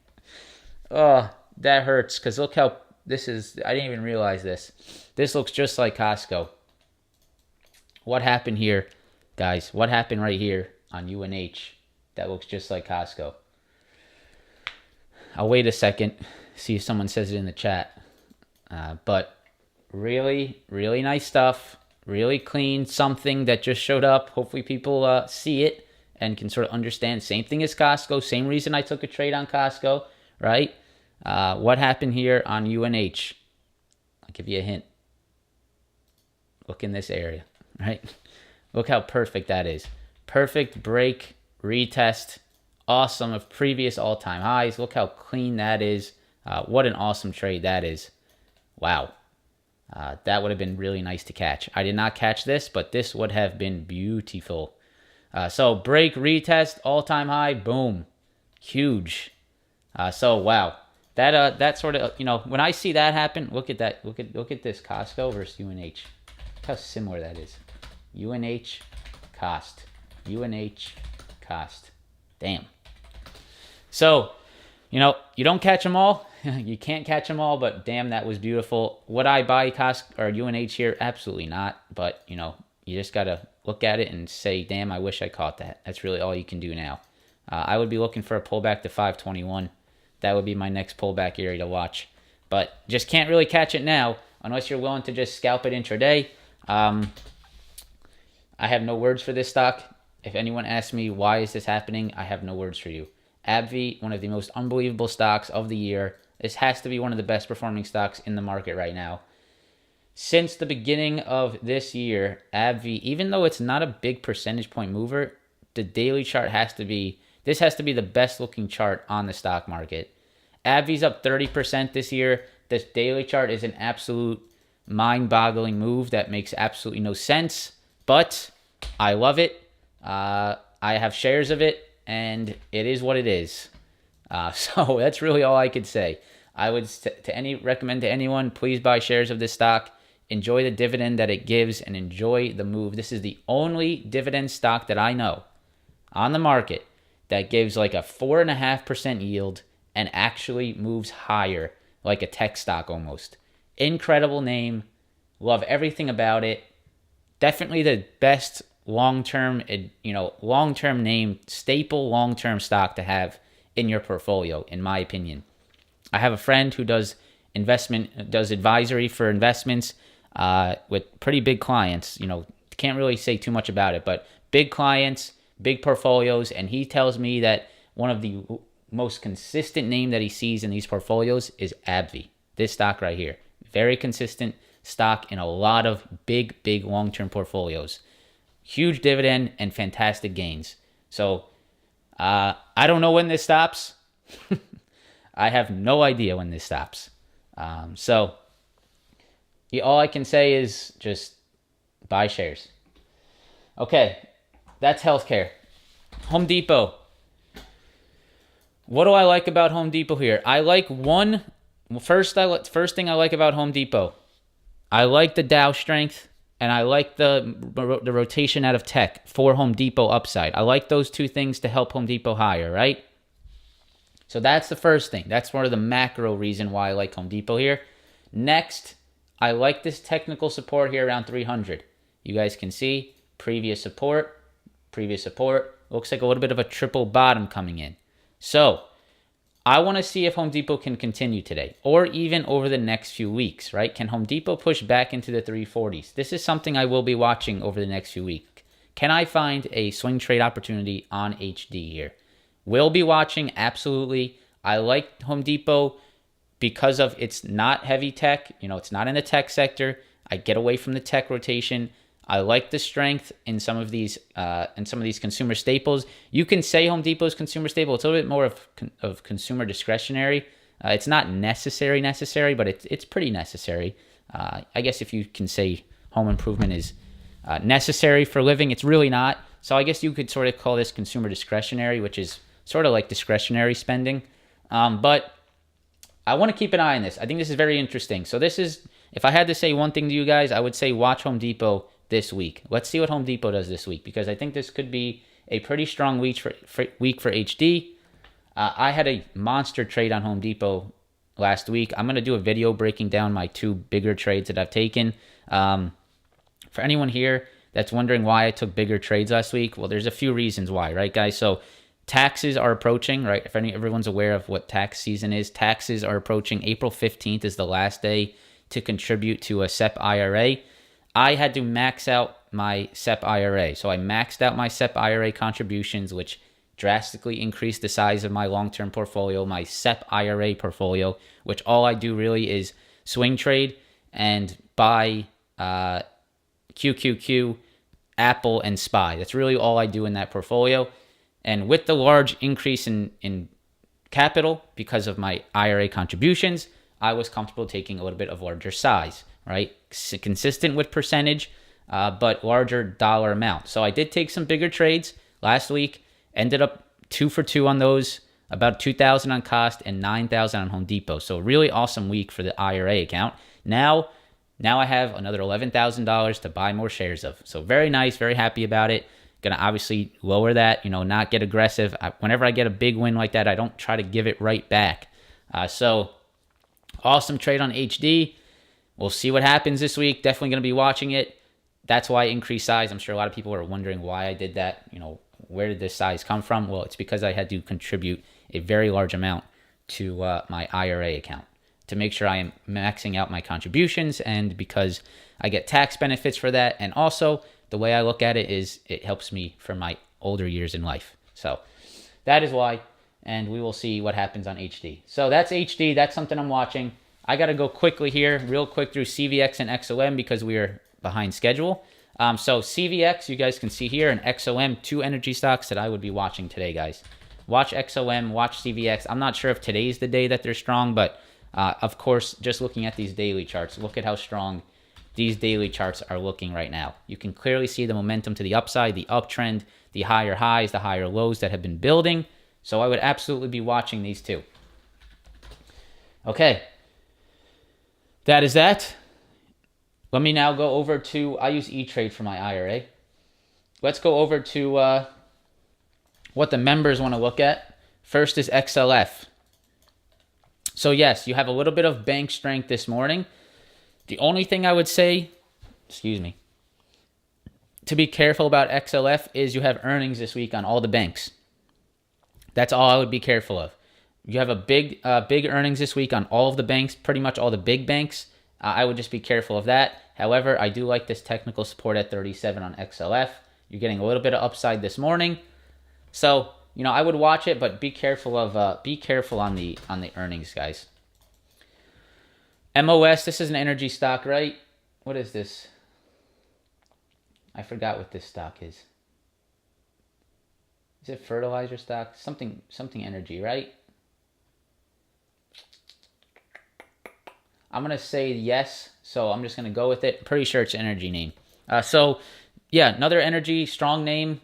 S1: Oh, that hurts because look how this is. I didn't even realize this. This looks just like Costco. What happened here, guys? What happened right here on UNH that looks just like Costco? I'll wait a second, see if someone says it in the chat. But really, really nice stuff. Really clean, something that just showed up. Hopefully people see it and can sort of understand. Same thing as Costco. Same reason I took a trade on Costco, right? What happened here on UNH? I'll give you a hint. Look in this area, right? Look how perfect that is. Perfect break, retest, awesome of previous all-time highs. Look how clean that is. What an awesome trade that is. Wow. That would have been really nice to catch. I did not catch this, but this would have been beautiful. So break, retest, all-time high, boom. Huge. So wow. That sort of, when I see that happen, look at that. Look at this Costco versus UNH. Look how similar that is. UNH, cost. UNH, cost. Damn. So, you don't catch them all. You can't catch them all, but damn, that was beautiful. Would I buy Costco or UNH here? Absolutely not. But, you just got to look at it and say, damn, I wish I caught that. That's really all you can do now. I would be looking for a pullback to 521. That would be my next pullback area to watch. But just can't really catch it now unless you're willing to just scalp it intraday. I have no words for this stock. If anyone asks me why is this happening, I have no words for you. ABBV, one of the most unbelievable stocks of the year. This has to be one of the best performing stocks in the market right now. Since the beginning of this year, ABBV, even though it's not a big percentage point mover, the daily chart has to be the best looking chart on the stock market. ABBV's up 30% this year. This daily chart is an absolute mind-boggling move that makes absolutely no sense, but I love it. I have shares of it, and it is what it is. So that's really all I could say. I would recommend to anyone, please buy shares of this stock. Enjoy the dividend that it gives and enjoy the move. This is the only dividend stock that I know on the market that gives like a 4.5% yield and actually moves higher like a tech stock almost. Incredible name. Love everything about it. Definitely the best long-term name, staple long-term stock to have in your portfolio, in my opinion. I have a friend who does advisory for investments with pretty big clients. Can't really say too much about it, but big clients, big portfolios, and he tells me that one of the most consistent name that he sees in these portfolios is ABBV. This stock right here. Very consistent stock in a lot of big long-term portfolios. Huge dividend and fantastic gains. So I don't know when this stops. I have no idea when this stops. So all I can say is just buy shares. Okay, that's healthcare. Home Depot. What do I like about Home Depot here? I like first thing I like about Home Depot. I like the Dow strength, and I like the rotation out of tech for Home Depot upside. I like those two things to help Home Depot higher, right? So that's the first thing. That's one of the macro reason why I like Home Depot here. Next, I like this technical support here around 300. You guys can see previous support. Looks like a little bit of a triple bottom coming in. So I want to see if Home Depot can continue today or even over the next few weeks, right? Can Home Depot push back into the 340s? This is something I will be watching over the next few weeks. Can I find a swing trade opportunity on HD here? Will be watching, absolutely. I like Home Depot because of it's not heavy tech. It's not in the tech sector. I get away from the tech rotation. I like the strength in some of these consumer staples. You can say Home Depot's consumer staple. It's a little bit more of consumer discretionary. It's not necessary, but it's pretty necessary. I guess if you can say home improvement is necessary for living, it's really not. So I guess you could sort of call this consumer discretionary, which is sort of like discretionary spending. But I want to keep an eye on this. I think this is very interesting. So this is, if I had to say one thing to you guys, I would say watch Home Depot this week. Let's see what Home Depot does this week, because I think this could be a pretty strong week for HD. I had a monster trade on Home Depot last week. I'm going to do a video breaking down my two bigger trades that I've taken. For anyone here that's wondering why I took bigger trades last week, well, there's a few reasons why, right, guys? So taxes are approaching, right? If everyone's aware of what tax season is, taxes are approaching. April 15th is the last day to contribute to a SEP IRA. I had to max out my SEP IRA. So I maxed out my SEP IRA contributions, which drastically increased the size of my long-term portfolio, my SEP IRA portfolio, which all I do really is swing trade and buy QQQ, Apple, and SPY. That's really all I do in that portfolio. And with the large increase in capital because of my IRA contributions, I was comfortable taking a little bit of larger size, right? Consistent with percentage, but larger dollar amount. So I did take some bigger trades last week, ended up 2 for 2 on those, about $2,000 on cost and $9,000 on Home Depot. So really awesome week for the IRA account. Now I have another $11,000 to buy more shares of. So very nice, very happy about it. Going to obviously lower that, not get aggressive. Whenever I get a big win like that, I don't try to give it right back. So awesome trade on HD. We'll see what happens this week. Definitely going to be watching it. That's why I increased size. I'm sure a lot of people are wondering why I did that. Where did this size come from? Well, it's because I had to contribute a very large amount to my IRA account to make sure I am maxing out my contributions, and because I get tax benefits for that. And also, the way I look at it is it helps me for my older years in life. So that is why, and we will see what happens on HD. So that's HD. That's something I'm watching. I got to go quickly here, real quick through CVX and XOM because we are behind schedule. So CVX, you guys can see here, and XOM, 2 energy stocks that I would be watching today, guys. Watch XOM, watch CVX. I'm not sure if today's the day that they're strong, but of course, just looking at these daily charts, look at how strong these daily charts are looking right now. You can clearly see the momentum to the upside, the uptrend, the higher highs, the higher lows that have been building. So I would absolutely be watching these two. Okay. That is that. Let me now go over to, I use E-Trade for my IRA. Let's go over to what the members want to look at. First is XLF. So yes, you have a little bit of bank strength this morning. The only thing I would say, to be careful about XLF is you have earnings this week on all the banks. That's all I would be careful of. You have a big earnings this week on all of the banks, pretty much all the big banks. I would just be careful of that. However, I do like this technical support at 37 on XLF. You're getting a little bit of upside this morning. So, I would watch it, but be careful on the earnings, guys. MOS, this is an energy stock, right? What is this? I forgot what this stock is. Is it fertilizer stock? Something energy, right? I'm going to say yes, so I'm just going to go with it. Pretty sure it's an energy name. So, yeah, another energy, strong name.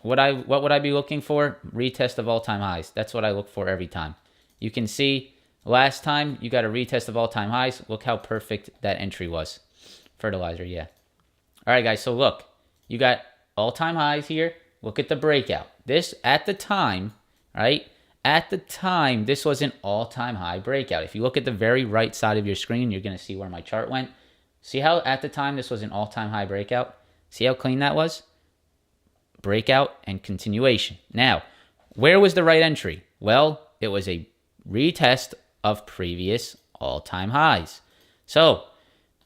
S1: What would I be looking for? Retest of all-time highs. That's what I look for every time. You can see last time you got a retest of all-time highs. Look how perfect that entry was. Fertilizer, yeah. All right, guys, so look. You got all-time highs here. Look at the breakout. This, at the time, right? At the time, this was an all-time high breakout. If you look at the very right side of your screen, you're going to see where my chart went. See how at the time this was an all-time high breakout? See how clean that was? Breakout and continuation. Now, where was the right entry? Well, it was a retest of previous all-time highs. So,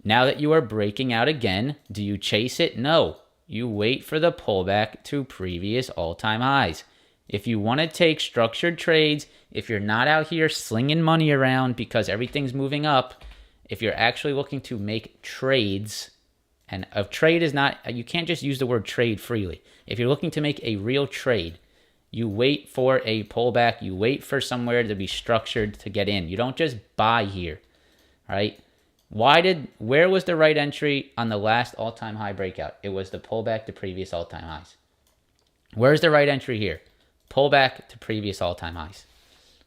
S1: now that you are breaking out again, do you chase it? No. You wait for the pullback to previous all-time highs. If you want to take structured trades, if you're not out here slinging money around because everything's moving up, if you're actually looking to make trades, and a trade is not, you can't just use the word trade freely. If you're looking to make a real trade, you wait for a pullback, you wait for somewhere to be structured to get in. You don't just buy here, right? Where was the right entry on the last all-time high breakout? It was the pullback to previous all-time highs. Where's the right entry here? Pullback to previous all-time highs.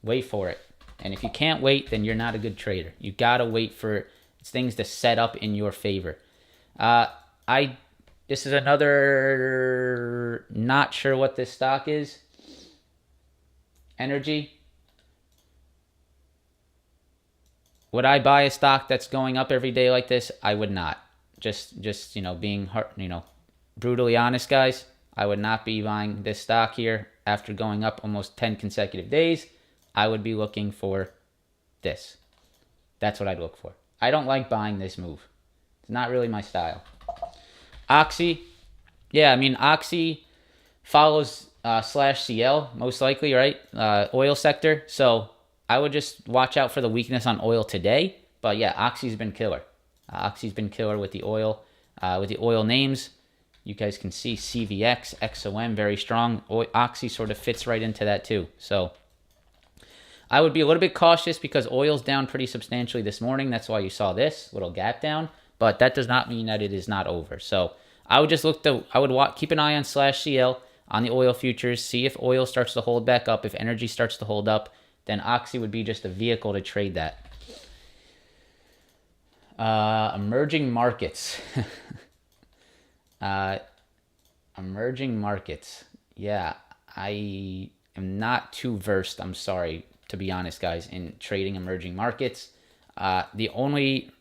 S1: Wait for it. And if you can't wait, then you're not a good trader. You got to wait for things to set up in your favor. This is another, not sure what this stock is. Energy. Would I buy a stock that's going up every day like this? I would not. Just being brutally honest, guys. I would not be buying this stock here after going up almost 10 consecutive days. I would be looking for this. That's what I'd look for. I don't like buying this move. It's not really my style. Oxy. Yeah, Oxy follows /CL most likely, right? Oil sector. So I would just watch out for the weakness on oil today. But yeah, Oxy's been killer. Oxy's been killer with the oil names. You guys can see CVX, XOM, very strong. Oxy sort of fits right into that too. So I would be a little bit cautious because oil's down pretty substantially this morning. That's why you saw this little gap down. But that does not mean that it is not over. So I would just keep an eye on /CL on the oil futures, see if oil starts to hold back up. If energy starts to hold up, then Oxy would be just a vehicle to trade that. Emerging markets. Emerging markets. Yeah, I am not too versed, I'm sorry, to be honest, guys, in trading emerging markets. The only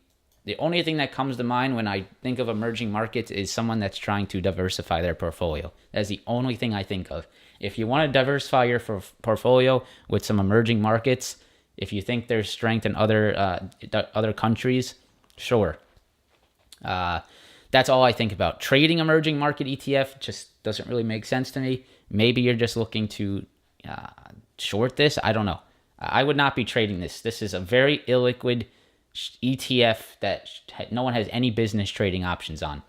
S1: thing that comes to mind when I think of emerging markets is someone that's trying to diversify their portfolio. That's the only thing I think of. If you want to diversify your portfolio with some emerging markets, if you think there's strength in other countries, sure. That's all I think about. Trading emerging market ETF just doesn't really make sense to me. Maybe you're just looking to short this. I don't know. I would not be trading this. This is a very illiquid ETF that no one has any business trading options on.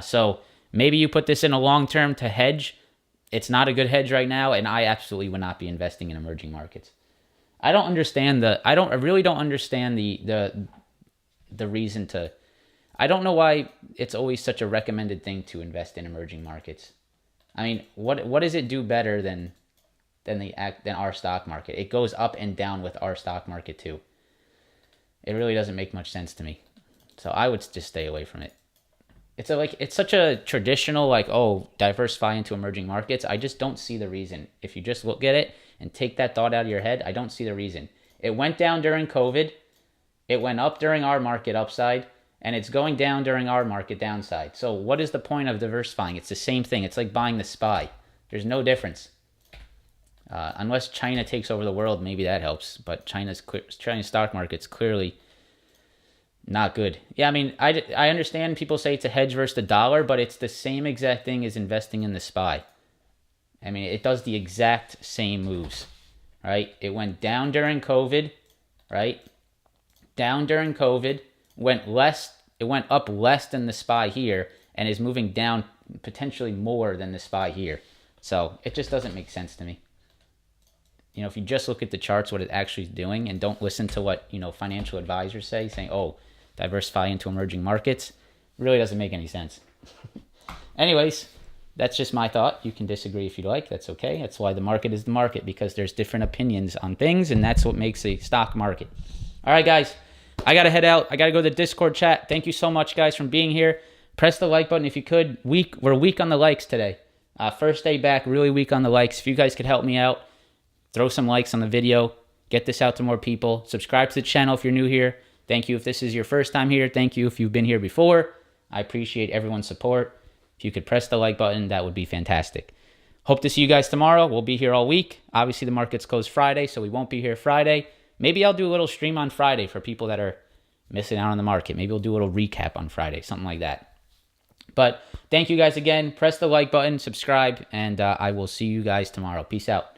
S1: So maybe you put this in a long term to hedge. It's not a good hedge right now, and I absolutely would not be investing in emerging markets. I really don't understand the reason to. I don't know why it's always such a recommended thing to invest in emerging markets. I mean, what does it do better than our stock market? It goes up and down with our stock market too. It really doesn't make much sense to me. So I would just stay away from it. It's such a traditional diversify into emerging markets. I just don't see the reason. If you just look at it and take that thought out of your head, I don't see the reason. It went down during COVID. It went up during our market upside, and it's going down during our market downside. So what is the point of diversifying? It's the same thing. It's like buying the SPY. There's no difference. Unless China takes over the world, maybe that helps. But China's stock market's clearly not good. Yeah, I mean, I understand people say it's a hedge versus the dollar, but it's the same exact thing as investing in the SPY. I mean, it does the exact same moves, right? It went down during COVID, right? Down during COVID, it went up less than the SPY here, and is moving down potentially more than the SPY here. So it just doesn't make sense to me. If you just look at the charts, what it actually is doing, and don't listen to what, financial advisors say, saying, oh, diversify into emerging markets, really doesn't make any sense. Anyways, that's just my thought. You can disagree if you like. That's okay. That's why the market is the market, because there's different opinions on things, and that's what makes a stock market. All right, guys, I got to head out. I got to go to the Discord chat. Thank you so much, guys, for being here. Press the like button if you could. We're weak on the likes today. First day back, really weak on the likes. If you guys could help me out, throw some likes on the video. Get this out to more people. Subscribe to the channel if you're new here. Thank you if this is your first time here. Thank you if you've been here before. I appreciate everyone's support. If you could press the like button, that would be fantastic. Hope to see you guys tomorrow. We'll be here all week. Obviously, the market's closed Friday, so we won't be here Friday. Maybe I'll do a little stream on Friday for people that are missing out on the market. Maybe we'll do a little recap on Friday, something like that. But thank you guys again. Press the like button, subscribe, and I will see you guys tomorrow. Peace out.